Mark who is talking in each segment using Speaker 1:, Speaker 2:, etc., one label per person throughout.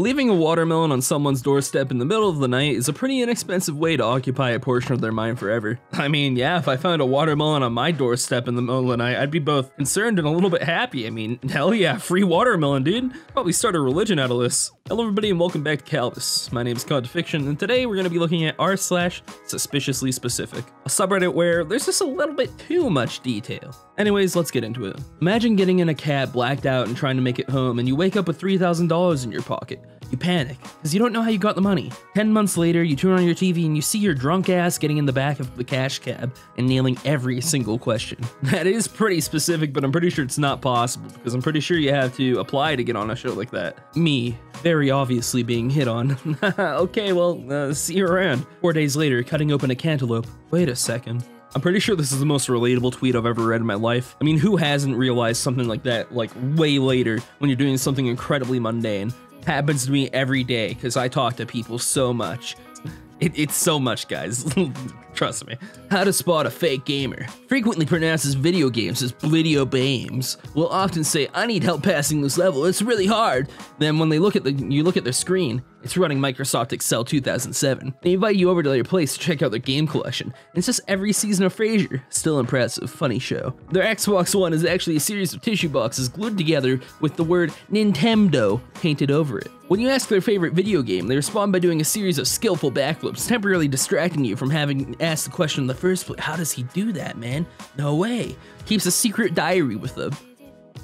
Speaker 1: Leaving a watermelon on someone's doorstep in the middle of the night is a pretty inexpensive way to occupy a portion of their mind forever. I mean, yeah, if I found a watermelon on my doorstep in the middle of the night, I'd be both concerned and a little bit happy. I mean, hell yeah, free watermelon, dude. Probably start a religion out of this. Hello everybody and welcome back to Kalbus. My name is Condi, and today we're going to be looking at r/suspiciously specific, a subreddit where there's just a little bit too much detail. Anyways, let's get into it. Imagine getting in a cab blacked out and trying to make it home, and you wake up with $3,000 in your pocket. You panic, because you don't know how you got the money. 10 months later, you turn on your TV and you see your drunk ass getting in the back of the cash cab and nailing every single question. That is pretty specific, but I'm pretty sure it's not possible, because I'm pretty sure you have to apply to get on a show like that. Me, very obviously being hit on. Okay, well, see you around. 4 days later, cutting open a cantaloupe. Wait a second. I'm pretty sure this is the most relatable tweet I've ever read in my life. I mean, who hasn't realized something like that, like, way later when you're doing something incredibly mundane? Happens to me every day because I talk to people so much. It's so much, guys. Trust me. How to spot a fake gamer. Frequently pronounces video games as video games. Will often say, I need help passing this level, it's really hard. Then when you look at their screen, it's running Microsoft Excel 2007. They invite you over to their place to check out their game collection. It's just every season of Frasier. Still impressive, funny show. Their Xbox One is actually a series of tissue boxes glued together with the word Nintendo painted over it. When you ask their favorite video game, they respond by doing a series of skillful backflips, temporarily distracting you from having asked the question in the first place. How does he do that, man? No way. Keeps a secret diary with them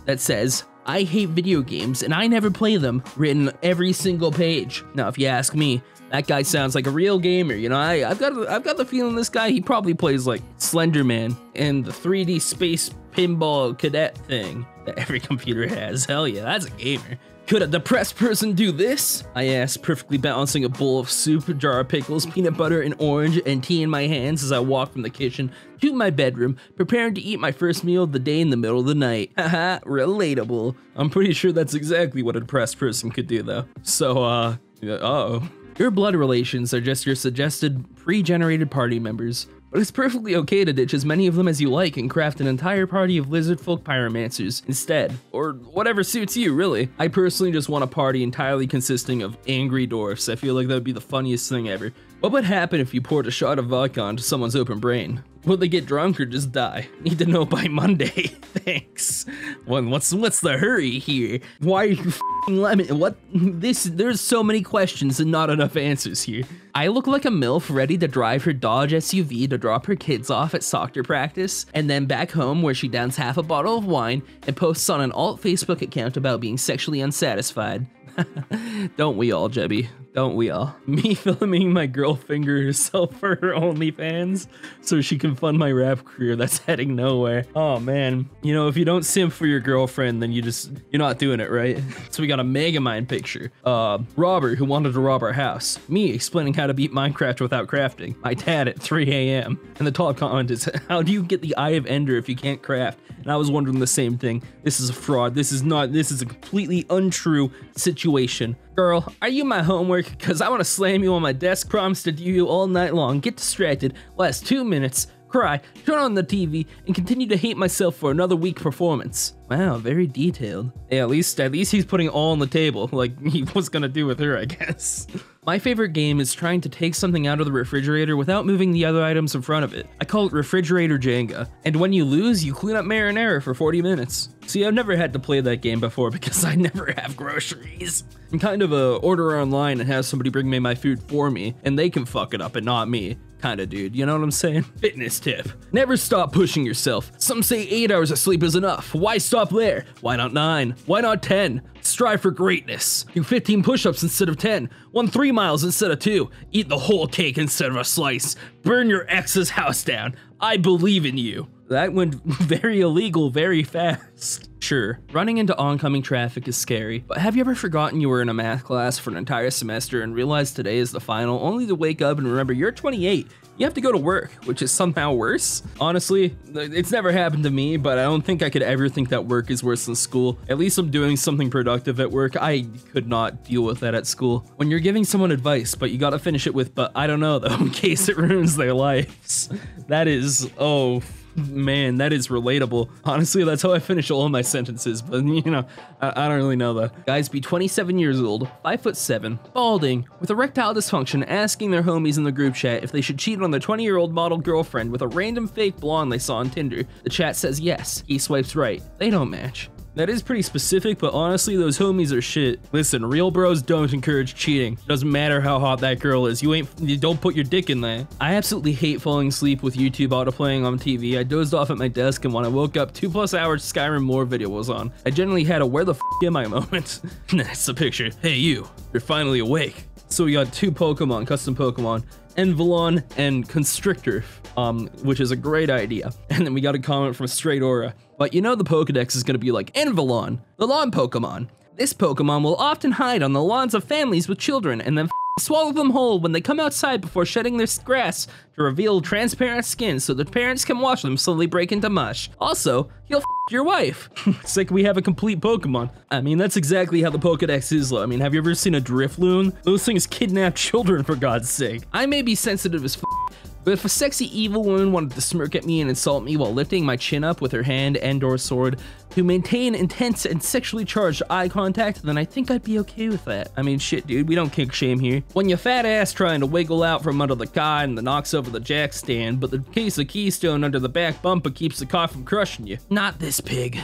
Speaker 1: that says, I hate video games and I never play them, written on every single page. Now, if you ask me, that guy sounds like a real gamer. You know, I've got the feeling this guy, he probably plays like Slender Man and the 3D space pinball cadet thing that every computer has. Hell yeah, that's a gamer. Could a depressed person do this? I asked, perfectly balancing a bowl of soup, a jar of pickles, peanut butter, and orange, and tea in my hands as I walked from the kitchen to my bedroom, preparing to eat my first meal of the day in the middle of the night. Haha, relatable. I'm pretty sure that's exactly what a depressed person could do, though. So, uh-oh. Your blood relations are just your suggested pre-generated party members. But it's perfectly okay to ditch as many of them as you like and craft an entire party of lizard folk pyromancers instead. Or whatever suits you, really. I personally just want a party entirely consisting of angry dwarfs. I feel like that would be the funniest thing ever. What would happen if you poured a shot of vodka onto someone's open brain? Will they get drunk or just die? Need to know by Monday. Thanks. What's the hurry here? Why are you f***ing lemon? What? There's so many questions and not enough answers here. I look like a MILF ready to drive her Dodge SUV to drop her kids off at soccer practice, and then back home where she downs half a bottle of wine and posts on an alt Facebook account about being sexually unsatisfied. Don't we all, Jebby? Don't we all? Me filming my girl finger herself for her OnlyFans so she can fund my rap career that's heading nowhere. Oh man, you know, if you don't simp for your girlfriend, then you're not doing it right. So we got a Megamind picture. Robber who wanted to rob our house. Me explaining how to beat Minecraft without crafting. My dad at 3 a.m. And the top comment is, how do you get the Eye of Ender if you can't craft? And I was wondering the same thing. This is a fraud. This is a completely untrue situation. Girl, are you my homework? Because I want to slam you on my desk, promise to do you all night long, get distracted, last 2 minutes, cry, turn on the TV, and continue to hate myself for another weak performance. Wow, very detailed. Yeah, at least he's putting all on the table, like he was gonna do with her, I guess. My favorite game is trying to take something out of the refrigerator without moving the other items in front of it. I call it refrigerator Jenga. And when you lose, you clean up marinara for 40 minutes. See, I've never had to play that game before because I never have groceries. I'm kind of a order online and have somebody bring me my food for me, and they can fuck it up and not me. Kinda dude, you know what I'm saying? Fitness tip. Never stop pushing yourself. Some say 8 hours of sleep is enough. Why stop there? Why not 9? Why not 10? Strive for greatness. Do 15 push-ups instead of 10. Run 3 miles instead of 2. Eat the whole cake instead of a slice. Burn your ex's house down. I believe in you. That went very illegal very fast. Sure, running into oncoming traffic is scary, but have you ever forgotten you were in a math class for an entire semester and realized today is the final, only to wake up and remember you're 28? You have to go to work, which is somehow worse. Honestly, it's never happened to me, but I don't think I could ever think that work is worse than school. At least I'm doing something productive at work. I could not deal with that at school. When you're giving someone advice, but you gotta finish it with, but I don't know though, in case it ruins their lives. That is, oh, Man, that is relatable. Honestly, that's how I finish all of my sentences, but you know, I don't really know that. Guys be 27 years old, 5'7", balding, with erectile dysfunction, asking their homies in the group chat if they should cheat on their 20-year-old model girlfriend with a random fake blonde they saw on Tinder. The chat says yes, he swipes right. They don't match. That is pretty specific, but honestly, those homies are shit. Listen, real bros don't encourage cheating. Doesn't matter how hot that girl is. You don't put your dick in there. I absolutely hate falling asleep with YouTube autoplaying on TV. I dozed off at my desk, and when I woke up, 2+ hours Skyrim More video was on. I generally had a where the f am I moment. That's the picture. Hey you, you're finally awake. So we got 2 Pokemon, custom Pokemon, Envelon and Constrictor, which is a great idea. And then we got a comment from Straight Aura. But you know the Pokedex is gonna be like Envelon, the lawn Pokemon. This Pokemon will often hide on the lawns of families with children and then swallow them whole when they come outside before shedding their grass to reveal transparent skin so the parents can watch them slowly break into mush. Also, he'll your wife. It's like we have a complete Pokemon. I mean, that's exactly how the Pokedex is, though. I mean, have you ever seen a Drifloon? Those things kidnap children, for God's sake. I may be sensitive as but if a sexy evil woman wanted to smirk at me and insult me while lifting my chin up with her hand and/or sword to maintain intense and sexually charged eye contact, then I think I'd be okay with that. I mean, shit, dude, we don't kink shame here. When your fat ass trying to wiggle out from under the car and the knocks over the jack stand, but the case of Keystone under the back bumper keeps the car from crushing you. Not this pig.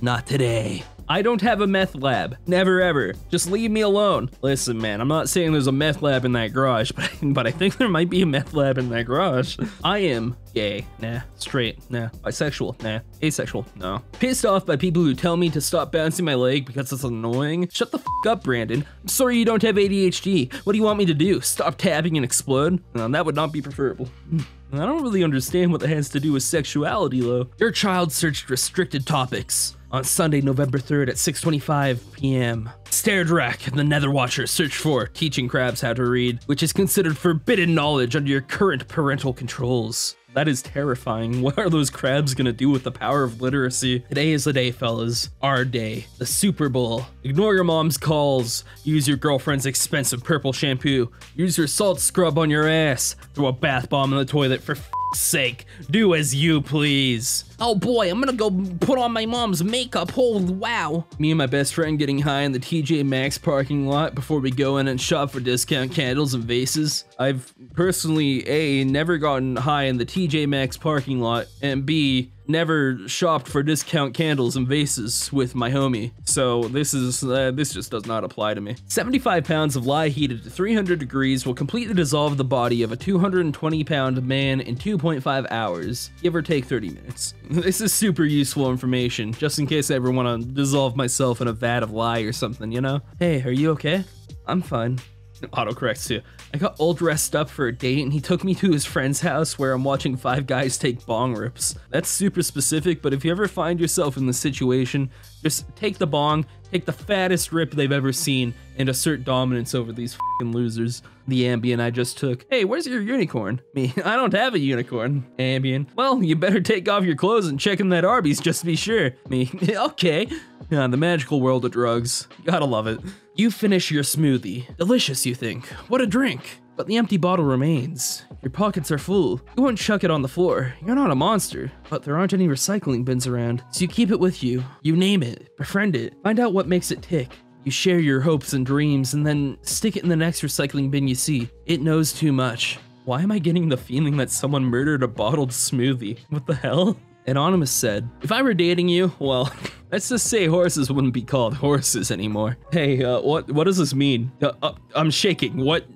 Speaker 1: Not today. I don't have a meth lab. Never ever. Just leave me alone. Listen, man, I'm not saying there's a meth lab in that garage, but I think there might be a meth lab in that garage. I am gay. Nah. Straight. Nah. Bisexual. Nah. Asexual. No. Pissed off by people who tell me to stop bouncing my leg because it's annoying. Shut the f up, Brandon. I'm sorry you don't have ADHD. What do you want me to do? Stop tapping and explode? No, that would not be preferable. I don't really understand what that has to do with sexuality, though. Your child searched restricted topics on Sunday, November 3rd at 6:25 p.m. Stared Rack, the Nether Watcher, searched for teaching crabs how to read, which is considered forbidden knowledge under your current parental controls. That is terrifying. What are those crabs gonna do with the power of literacy? Today is the day, fellas. Our day. The Super Bowl. Ignore your mom's calls. Use your girlfriend's expensive purple shampoo. Use your salt scrub on your ass. Throw a bath bomb in the toilet for sake. Do as you please. Oh boy, I'm gonna go put on my mom's makeup. Oh wow. Me and my best friend getting high in the TJ Maxx parking lot before we go in and shop for discount candles and vases. I've personally A, never gotten high in the TJ Maxx parking lot, and B, never shopped for discount candles and vases with my homie. So this just does not apply to me. 75 pounds of lye heated to 300 degrees will completely dissolve the body of a 220-pound man in 2.5 hours, give or take 30 minutes. This is super useful information, just in case I ever want to dissolve myself in a vat of lye or something, you know? Hey, are you okay? I'm fine. Autocorrects too. I got all dressed up for a date and he took me to his friend's house where I'm watching 5 guys take bong rips. That's super specific, but if you ever find yourself in this situation, just take the bong, take the fattest rip they've ever seen, and assert dominance over these f***ing losers. The Ambien I just took. Hey, where's your unicorn? Me, I don't have a unicorn. Ambien. Well, you better take off your clothes and check in that Arby's just to be sure. Me, okay. Yeah, the magical world of drugs. Gotta love it. You finish your smoothie. Delicious, you think. What a drink. But the empty bottle remains. Your pockets are full. You won't chuck it on the floor. You're not a monster. But there aren't any recycling bins around. So you keep it with you. You name it. Befriend it. Find out what makes it tick. You share your hopes and dreams and then stick it in the next recycling bin you see. It knows too much. Why am I getting the feeling that someone murdered a bottled smoothie? What the hell? Anonymous said, if I were dating you, well, let's just say horses wouldn't be called horses anymore. Hey, what does this mean? I'm shaking. What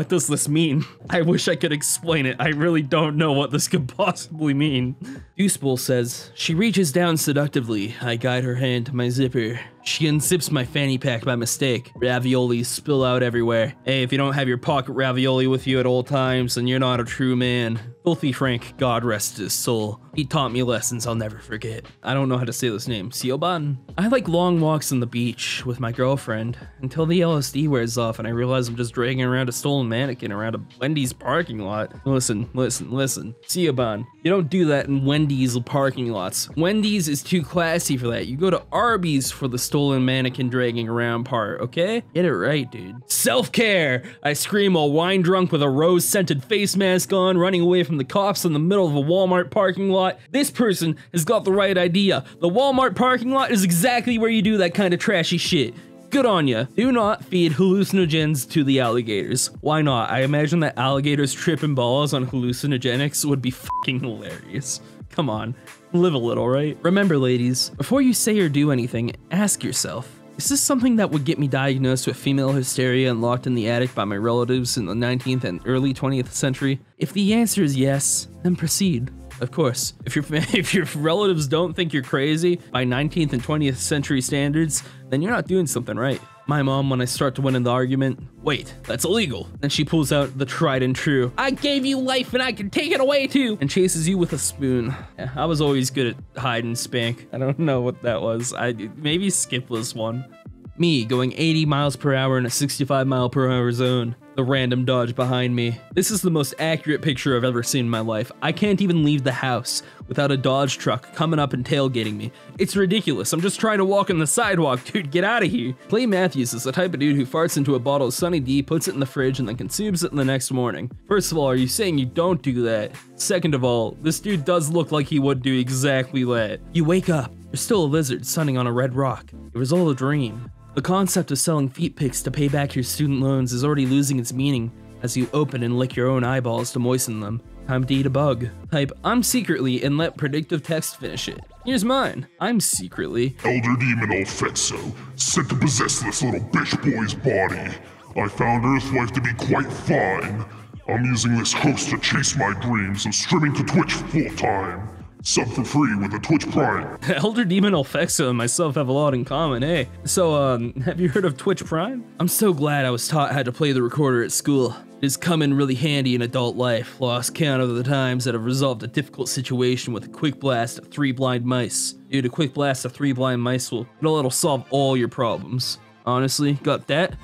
Speaker 1: does this mean? I wish I could explain it. I really don't know what this could possibly mean. Goosebowl says, she reaches down seductively. I guide her hand to my zipper. She unzips my fanny pack by mistake. Raviolis spill out everywhere. Hey, if you don't have your pocket ravioli with you at all times, then you're not a true man. Filthy Frank, God rest his soul. He taught me lessons I'll never forget. I don't know how to say this name. Sioban? I like long walks on the beach with my girlfriend until the LSD wears off and I realize I'm just dragging around a stolen mannequin around a Wendy's parking lot. Listen. Sioban, you don't do that in Wendy's parking lots. Wendy's is too classy for that. You go to Arby's for the stolen mannequin dragging around part, okay? Get it right, dude. Self-care! I scream while wine drunk with a rose-scented face mask on, running away from the cops in the middle of a Walmart parking lot. This person has got the right idea. The Walmart parking lot is exactly where you do that kind of trashy shit. Good on ya. Do not feed hallucinogens to the alligators. Why not? I imagine that alligators tripping balls on hallucinogenics would be fucking hilarious. Come on, live a little, right? Remember, ladies, before you say or do anything, ask yourself, is this something that would get me diagnosed with female hysteria and locked in the attic by my relatives in the 19th and early 20th century? If the answer is yes, then proceed. Of course, if your relatives don't think you're crazy by 19th and 20th century standards, then you're not doing something right. My mom, when I start to win in the argument, wait, that's illegal. Then she pulls out the tried and true, I gave you life and I can take it away too, and chases you with a spoon. Yeah, I was always good at hide and spank. I don't know what that was. Maybe skipless one. Me going 80 miles per hour in a 65 mile per hour zone. The random dodge behind me. This is the most accurate picture I've ever seen in my life. I can't even leave the house without a Dodge truck coming up and tailgating me. It's ridiculous. I'm just trying to walk on the sidewalk, dude, get out of here. Clay Matthews is the type of dude who farts into a bottle of Sunny D, puts it in the fridge, and then consumes it in the next morning. First of all, are you saying you don't do that? Second of all, this dude does look like he would do exactly that. You wake up, there's still a lizard sunning on a red rock. It was all a dream. The concept of selling feet pics to pay back your student loans is already losing its meaning as you open and lick your own eyeballs to moisten them. Time to eat a bug. Type, I'm secretly, and let predictive text finish it. Here's mine. I'm secretly
Speaker 2: Elder Demon Olfetso, sent to possess this little bitch boy's body. I found Earthwife to be quite fine. I'm using this host to chase my dreams of streaming to Twitch full time. Sub for free with a Twitch Prime.
Speaker 1: Elder Demon Olfexa and myself have a lot in common, hey. So, have you heard of Twitch Prime? I'm so glad I was taught how to play the recorder at school. It has come in really handy in adult life. Lost count of the times that I've resolved a difficult situation with a quick blast of 3 blind mice. Dude, a quick blast of 3 blind mice it'll solve all your problems. Honestly, got that?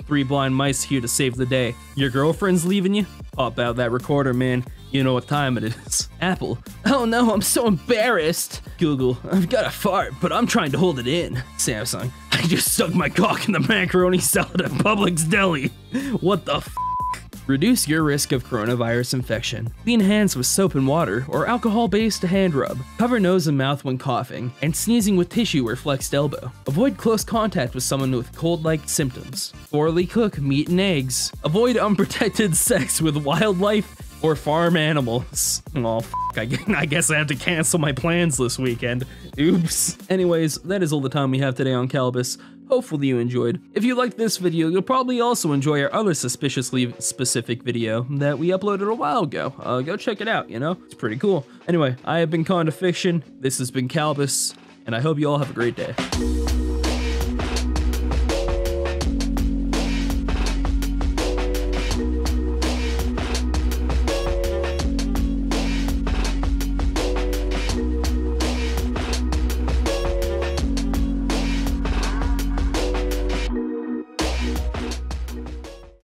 Speaker 1: 3 blind mice here to save the day. Your girlfriend's leaving you? Pop out that recorder, man. You know what time it is. Apple. Oh no, I'm so embarrassed. Google. I've got a fart, but I'm trying to hold it in. Samsung. I just stuck my cock in the macaroni salad at Publix Deli. What the f? Reduce your risk of coronavirus infection. Clean hands with soap and water or alcohol-based hand rub. Cover nose and mouth when coughing, and sneezing with tissue or flexed elbow. Avoid close contact with someone with cold-like symptoms. Thoroughly cook meat and eggs. Avoid unprotected sex with wildlife or farm animals. Oh, f***, I guess I have to cancel my plans this weekend. Oops. Anyways, that is all the time we have today on Kalbus. Hopefully you enjoyed. If you liked this video, you'll probably also enjoy our other suspiciously specific video that we uploaded a while ago. Go check it out, you know? It's pretty cool. Anyway, I have been Condi Fiction, this has been Kalbus, and I hope you all have a great day.